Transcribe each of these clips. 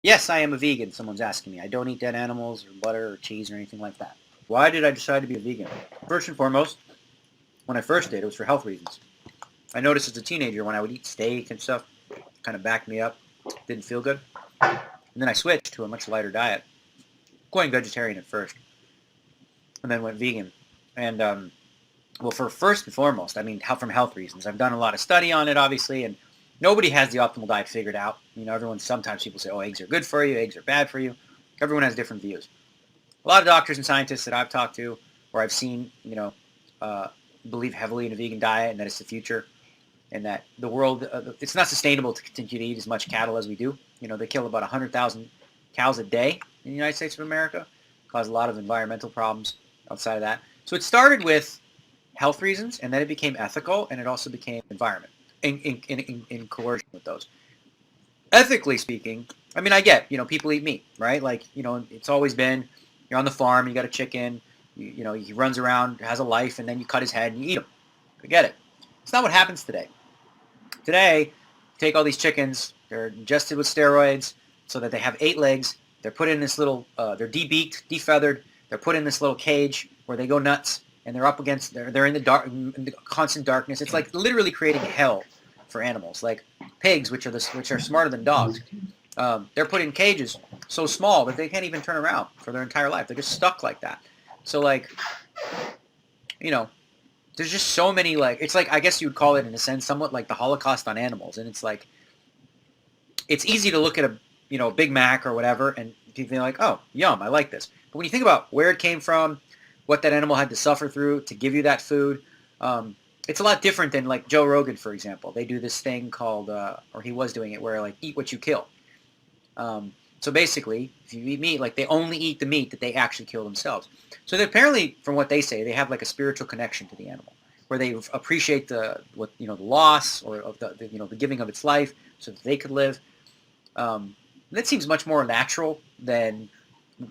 Yes, I am a vegan, someone's asking me. I don't eat dead animals or butter or cheese or anything like that. Why did I decide to be a vegan? First and foremost, when I first did, it was for health reasons. I noticed as a teenager when I would eat steak and stuff, kind of backed me up, didn't feel good. And then I switched to a much lighter diet, going vegetarian at first, and then went vegan. And well, for first and foremost, I mean, from health reasons. I've done a lot of study on it, obviously, and nobody has the optimal diet figured out. You know, sometimes people say, oh, eggs are good for you, eggs are bad for you. Everyone has different views. A lot of doctors and scientists that I've talked to or I've seen, believe heavily in a vegan diet and that it's the future and that the world, it's not sustainable to continue to eat as much cattle as we do. You know, they kill about 100,000 cows a day in the United States of America, cause a lot of environmental problems outside of that. So it started with health reasons, and then it became ethical, and it also became environment in coercion with those. Ethically speaking, I mean, I get, people eat meat, right? Like, it's always been, you're on the farm, you got a chicken, he runs around, has a life, and then you cut his head and you eat him. I get it. It's not what happens today. Today, you take all these chickens, they're ingested with steroids so that they have 8 legs. They're put in this little, they're debeaked, defeathered. They're put in this little cage where they go nuts, and they're up against, they're in the constant darkness. It's like literally creating hell for animals. Like pigs, which are smarter than dogs. They're put in cages so small that they can't even turn around for their entire life. They're just stuck like that. So like, there's just so many, like, it's like, I guess you would call it in a sense somewhat like the Holocaust on animals. And it's like, it's easy to look at a Big Mac or whatever and be like, oh, yum, I like this. But when you think about where it came from, what that animal had to suffer through to give you that food, it's a lot different than like Joe Rogan, for example. They do this thing called, or he was doing it, where like eat what you kill. So basically, if you eat meat, like they only eat the meat that they actually kill themselves. So they apparently, from what they say, they have like a spiritual connection to the animal, where they appreciate the loss or of the giving of its life, so that they could live. That seems much more natural than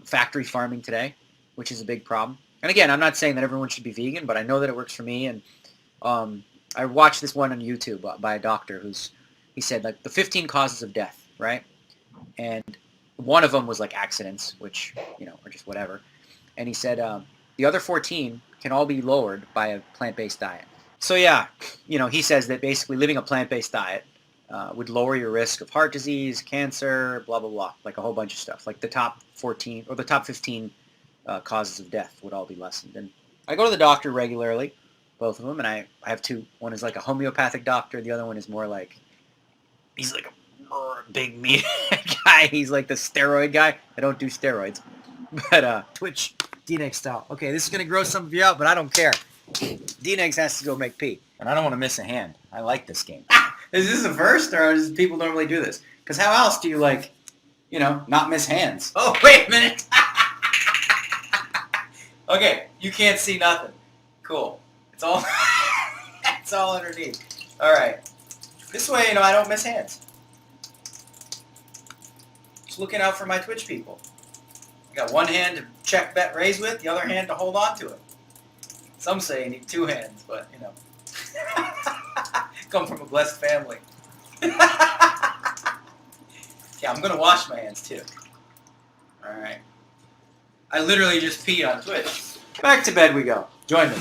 factory farming today, which is a big problem. And again, I'm not saying that everyone should be vegan, but I know that it works for me. And I watched this one on YouTube by a doctor he said like the 15 causes of death, right? And one of them was like accidents, which, or just whatever. And he said the other 14 can all be lowered by a plant-based diet. So yeah, he says that basically living a plant-based diet would lower your risk of heart disease, cancer, blah, blah, blah, like a whole bunch of stuff. Like the top 14 or the top 15 causes of death would all be lessened. And I go to the doctor regularly, both of them, and I have 2. One is like a homeopathic doctor. The other one is more like, he's like a big meat guy. He's like the steroid guy. I don't do steroids. But Twitch, D-Nex style. Okay, this is going to gross some of you out, but I don't care. D-Nex has to go make pee. And I don't want to miss a hand. I like this game. Is this a first, or does people normally do this? Because how else do you, like, not miss hands? Oh, wait a minute. Okay, you can't see nothing. Cool. It's all it's all underneath. All right. This way, I don't miss hands. Just looking out for my Twitch people. I got one hand to check, bet, raise with, the other hand to hold on to it. Some say you need 2 hands, but, come from a blessed family. Yeah, I'm going to wash my hands, too. All right. I literally just peed on Twitch. Back to bed we go. Join me.